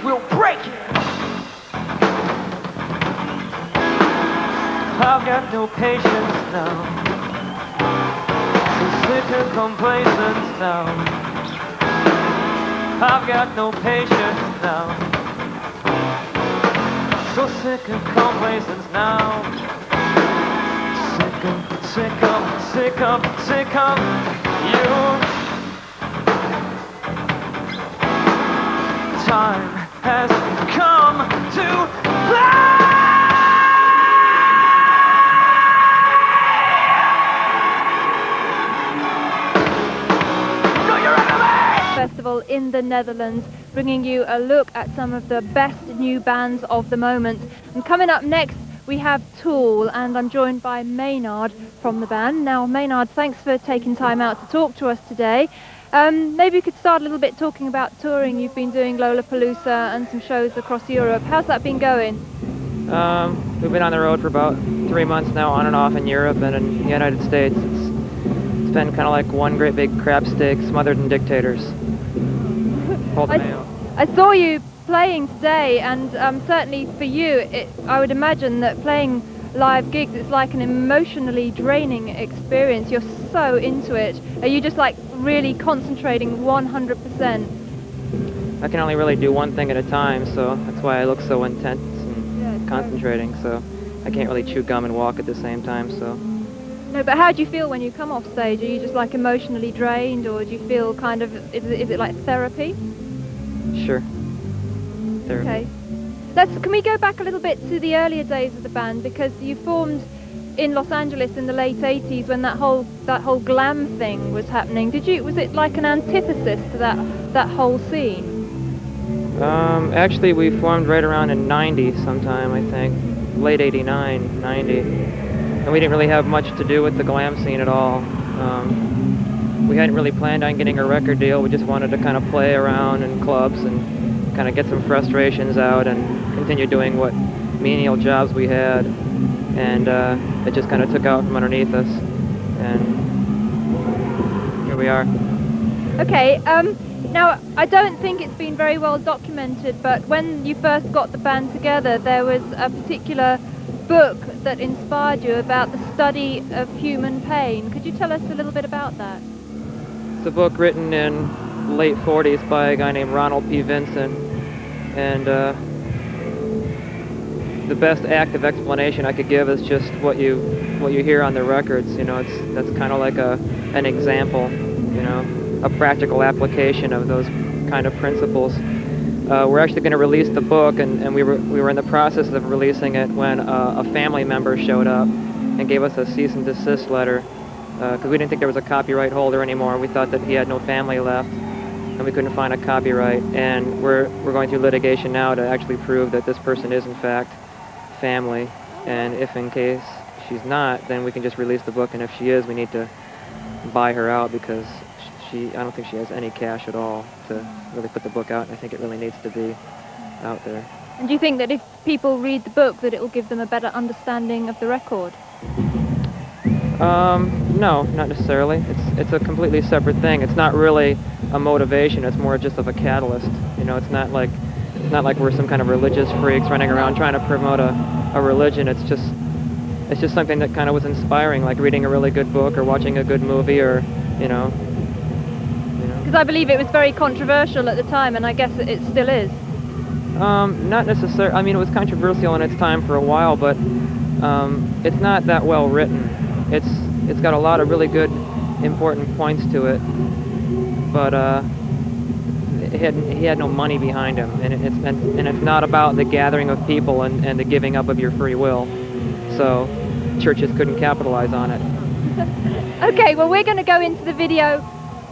will break it. I've got no patience now. So sick of complacence now. I've got no patience now. So sick of complacence now. Sick of you. Time has come to play. No, you're enemy! Festival in the Netherlands, bringing you a look at some of the best new bands of the moment. And coming up next, we have Tool, and I'm joined by Maynard from the band. Now, Maynard, thanks for taking time out to talk to us today. Maybe you could start a little bit talking about touring. You've been doing Lollapalooza and some shows across Europe. How's that been going? We've been on the road for about 3 months now, on and off in Europe and in the United States. It's been kind of like one great big crab steak smothered in dictators. Hold the mayo. I saw you playing today, and certainly for you, I would imagine that playing live gigs, it's like an emotionally draining experience. You're so into it. Are you just like really concentrating 100%? I can only really do one thing at a time, so that's why I look so intense and concentrating. So I can't really chew gum and walk at the same time. So. No, but how do you feel when you come off stage? Are you just like emotionally drained, or do you feel kind of, is it like therapy? Sure. Therapy. Okay. Can we go back a little bit to the earlier days of the band, because you formed in Los Angeles in the late 80s when that whole glam thing was happening. Was it like an antithesis to that whole scene? Actually, we formed right around in 90 sometime, I think, late 89, 90, and we didn't really have much to do with the glam scene at all. We hadn't really planned on getting a record deal. We just wanted to kind of play around in clubs and kind of get some frustrations out and continue doing what menial jobs we had, and it just kind of took out from underneath us, and here we are. Okay, now I don't think it's been very well documented, but when you first got the band together, there was a particular book that inspired you about the study of human pain. Could you tell us a little bit about that? It's a book written in late 40s by a guy named Ronald P. Vincent, and the best active explanation I could give is just what you hear on the records. You know, that's kind of like an example, you know, a practical application of those kind of principles. We're actually going to release the book, and we were in the process of releasing it when a family member showed up and gave us a cease and desist letter, because we didn't think there was a copyright holder anymore. We thought that he had no family left, and we couldn't find a copyright. And we're going through litigation now to actually prove that this person is in fact family. And if in case she's not, then we can just release the book. And if she is, we need to buy her out, because I don't think she has any cash at all to really put the book out. And I think it really needs to be out there. And do you think that if people read the book, that it will give them a better understanding of the record? No, not necessarily. It's a completely separate thing. It's not really a motivation. It's more just of a catalyst. You know, it's not like we're some kind of religious freaks running around trying to promote a religion. It's just something that kind of was inspiring, like reading a really good book or watching a good movie, or you know. Because I believe it was very controversial at the time, and I guess it still is. Not necessarily. I mean, it was controversial in its time for a while, but it's not that well written. It's got a lot of really good, important points to it, but he had no money behind him, and it's not about the gathering of people and the giving up of your free will. So churches couldn't capitalize on it. Okay, well, we're going to go into the video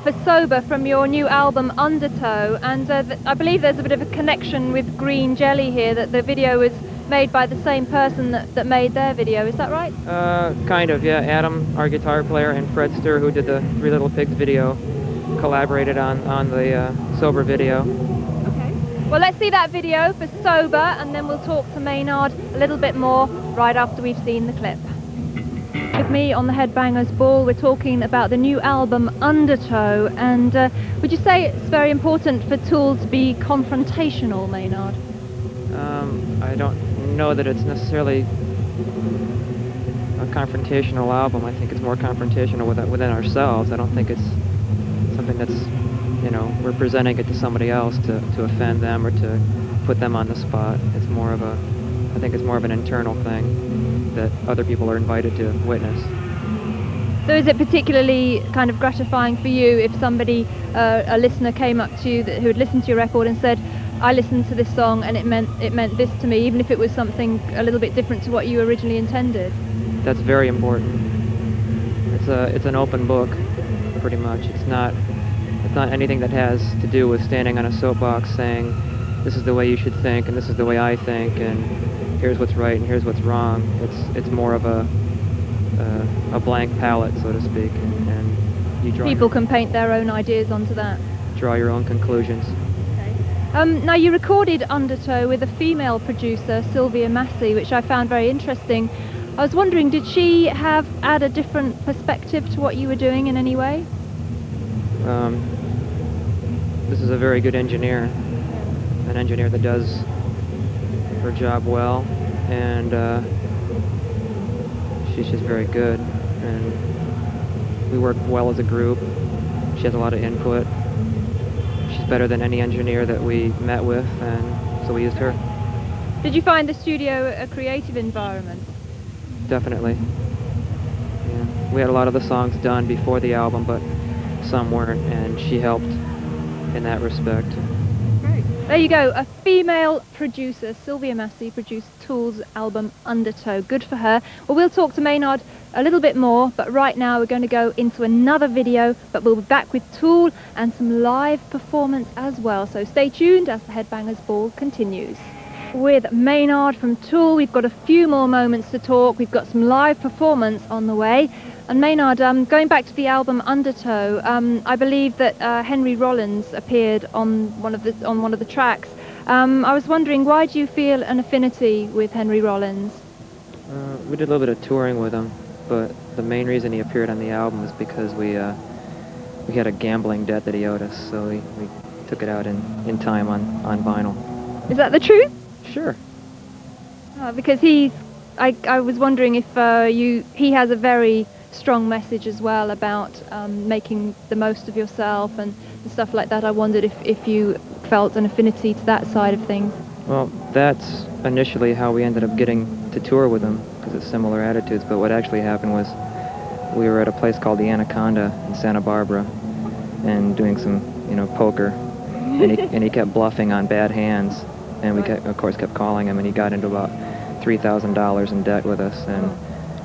for Sober from your new album Undertow, and I believe there's a bit of a connection with Green Jelly here, that the video was made by the same person that made their video. Is that right? Kind of, yeah. Adam, our guitar player, and Fred Sturr, who did the Three Little Pigs video, collaborated on the Sober video. Okay. Well, let's see that video for Sober, and then we'll talk to Maynard a little bit more right after we've seen the clip. With me on the Headbangers Ball, we're talking about the new album Undertow, and would you say it's very important for Tool to be confrontational, Maynard? I don't know that it's necessarily a confrontational album. I think it's more confrontational within ourselves. I don't think it's something that's, you know, we're presenting it to somebody else to offend them or to put them on the spot. It's more of a, I think it's more of an internal thing that other people are invited to witness. So is it particularly kind of gratifying for you if somebody, a listener came up to you who had listened to your record and said, I listened to this song and it meant this to me, even if it was something a little bit different to what you originally intended? That's very important. It's an open book, pretty much. It's not anything that has to do with standing on a soapbox saying, this is the way you should think and this is the way I think and here's what's right and here's what's wrong. It's more of a blank palette, so to speak, and you draw. People can paint their own ideas onto that. Draw your own conclusions. Now you recorded Undertow with a female producer, Sylvia Massey, which I found very interesting. I was wondering, did she add a different perspective to what you were doing in any way? This is a very good engineer, an engineer that does her job well, and she's just very good, and we work well as a group. She has a lot of input. She's better than any engineer that we met with, and so we used her. Did you find the studio a creative environment? Definitely. Yeah. We had a lot of the songs done before the album, but some weren't, and she helped in that respect. Great. There you go, a female producer, Sylvia Massey, produced Tool's album Undertow. Good for her. Well, we'll talk to Maynard a little bit more, but right now we're going to go into another video, but we'll be back with Tool and some live performance as well. So stay tuned as the Headbangers Ball continues. With Maynard from Tool, we've got a few more moments to talk. We've got some live performance on the way. And Maynard, going back to the album Undertow, I believe that Henry Rollins appeared on one of the tracks. I was wondering, why do you feel an affinity with Henry Rollins? We did a little bit of touring with him, but the main reason he appeared on the album is because we had a gambling debt that he owed us, so we took it out in time on vinyl. Is that the truth? Sure. Because I was wondering if he has a very strong message as well about making the most of yourself and stuff like that. I wondered if you felt an affinity to that side of things. Well, that's initially how we ended up getting to tour with him, because it's similar attitudes, but what actually happened was we were at a place called the Anaconda in Santa Barbara and doing some, poker, and he kept bluffing on bad hands, and we of course kept calling him, and he got into about $3,000 in debt with us, and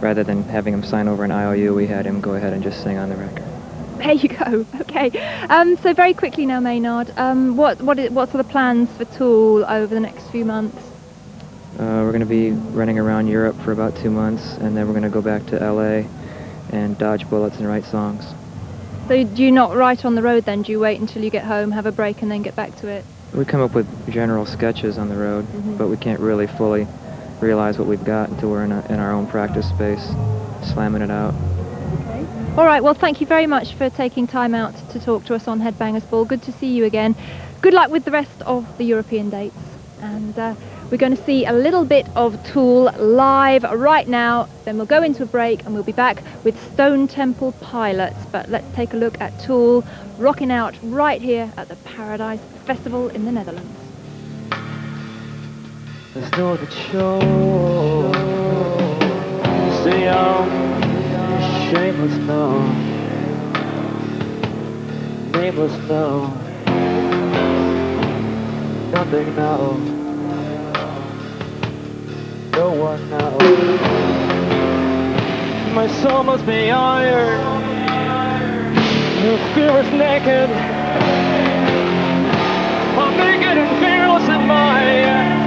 rather than having him sign over an IOU, we had him go ahead and just sing on the record. There you go. Okay. So very quickly now, Maynard, what are the plans for Tool over the next few months? We're going to be running around Europe for about 2 months, and then we're going to go back to LA and dodge bullets and write songs. So do you not write on the road then? Do you wait until you get home, have a break, and then get back to it? We come up with general sketches on the road, but we can't really fully realize what we've got until we're in our own practice space, slamming it out. Okay. All right, well, thank you very much for taking time out to talk to us on Headbangers Ball. Good to see you again. Good luck with the rest of the European dates. And we're going to see a little bit of Tool live right now. Then we'll go into a break and we'll be back with Stone Temple Pilots. But let's take a look at Tool rocking out right here at the Paradise Festival in the Netherlands. There's no that show. Stay on, shameless now, nameless now, nothing now, no one now. My soul must be iron, your fear is naked. I'm naked and fearless in my